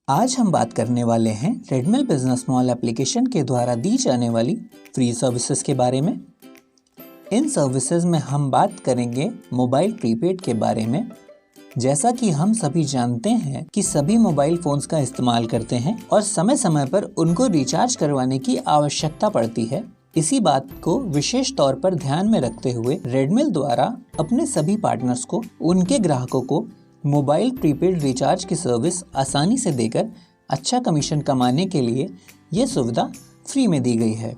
आज हम बात करने वाले हैं रेडमिल बिजनेस मॉल एप्लीकेशन के द्वारा दी जाने वाली फ्री सर्विसेज के बारे में। इन सर्विसेज में हम बात करेंगे मोबाइल प्रीपेड के बारे में। जैसा कि हम सभी जानते हैं कि सभी मोबाइल फोन्स का इस्तेमाल करते हैं और समय समय पर उनको रिचार्ज करवाने की आवश्यकता पड़ती है। इसी बात को विशेष तौर पर ध्यान में रखते हुए रेडमिल द्वारा अपने सभी पार्टनर्स को उनके ग्राहकों को मोबाइल प्रीपेड रिचार्ज की सर्विस आसानी से देकर अच्छा कमीशन कमाने के लिए ये सुविधा फ्री में दी गई है।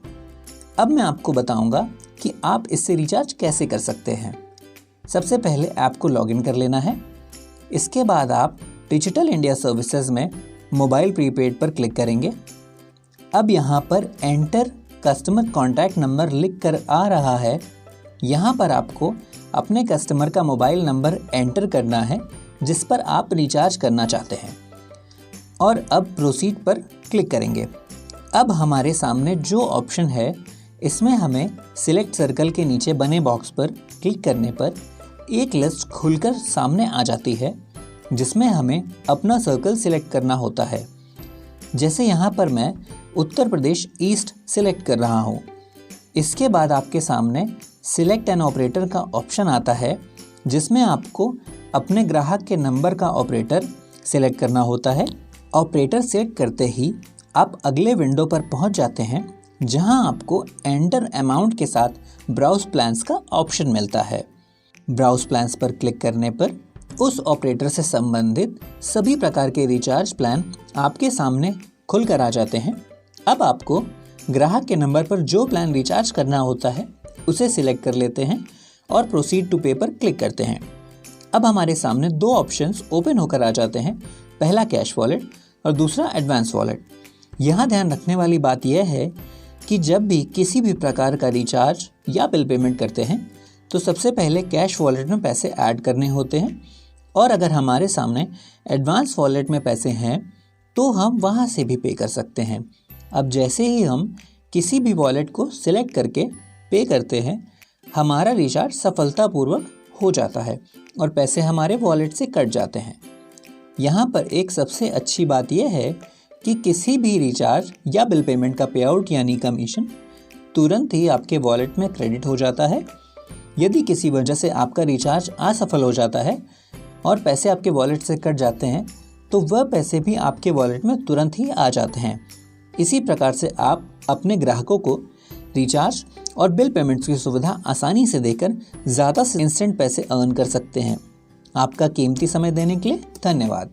अब मैं आपको बताऊंगा कि आप इससे रिचार्ज कैसे कर सकते हैं। सबसे पहले ऐप को लॉगिन कर लेना है। इसके बाद आप डिजिटल इंडिया सर्विसेज में मोबाइल प्रीपेड पर क्लिक करेंगे। अब यहाँ पर एंटर कस्टमर कॉन्टैक्ट नंबर लिख कर आ रहा है। यहाँ पर आपको अपने कस्टमर का मोबाइल नंबर एंटर करना है जिस पर आप रिचार्ज करना चाहते हैं और अब प्रोसीड पर क्लिक करेंगे। अब हमारे सामने जो ऑप्शन है इसमें हमें सिलेक्ट सर्कल के नीचे बने बॉक्स पर क्लिक करने पर एक लिस्ट खुलकर सामने आ जाती है जिसमें हमें अपना सर्कल सिलेक्ट करना होता है। जैसे यहाँ पर मैं उत्तर प्रदेश ईस्ट सिलेक्ट कर रहा हूँ। इसके बाद आपके सामने सिलेक्ट एन ऑपरेटर का ऑप्शन आता है जिसमें आपको अपने ग्राहक के नंबर का ऑपरेटर सिलेक्ट करना होता है। ऑपरेटर सेलेक्ट करते ही आप अगले विंडो पर पहुंच जाते हैं जहां आपको एंटर अमाउंट के साथ ब्राउज प्लान्स का ऑप्शन मिलता है। ब्राउज प्लान्स पर क्लिक करने पर उस ऑपरेटर से संबंधित सभी प्रकार के रिचार्ज प्लान आपके सामने खुल कर आ जाते हैं। अब आपको ग्राहक के नंबर पर जो प्लान रिचार्ज करना होता है उसे सिलेक्ट कर लेते हैं और प्रोसीड टू पे पर क्लिक करते हैं। अब हमारे सामने दो ऑप्शंस ओपन होकर आ जाते हैं, पहला कैश वॉलेट और दूसरा एडवांस वॉलेट। यहाँ ध्यान रखने वाली बात यह है कि जब भी किसी भी प्रकार का रिचार्ज या बिल पेमेंट करते हैं तो सबसे पहले कैश वॉलेट में पैसे ऐड करने होते हैं और अगर हमारे सामने एडवांस वॉलेट में पैसे हैं तो हम वहाँ से भी पे कर सकते हैं। अब जैसे ही हम किसी भी वॉलेट को सिलेक्ट करके पे करते हैं हमारा रिचार्ज सफलतापूर्वक हो जाता है और पैसे हमारे वॉलेट से कट जाते हैं। यहाँ पर एक सबसे अच्छी बात यह है कि किसी भी रिचार्ज या बिल पेमेंट का पे आउट यानी कमीशन तुरंत ही आपके वॉलेट में क्रेडिट हो जाता है। यदि किसी वजह से आपका रिचार्ज असफल हो जाता है और पैसे आपके वॉलेट से कट जाते हैं तो वह पैसे भी आपके वॉलेट में तुरंत ही आ जाते हैं। इसी प्रकार से आप अपने ग्राहकों को रिचार्ज और बिल पेमेंट्स की सुविधा आसानी से देकर ज़्यादा से इंस्टेंट पैसे अर्न कर सकते हैं। आपका कीमती समय देने के लिए धन्यवाद।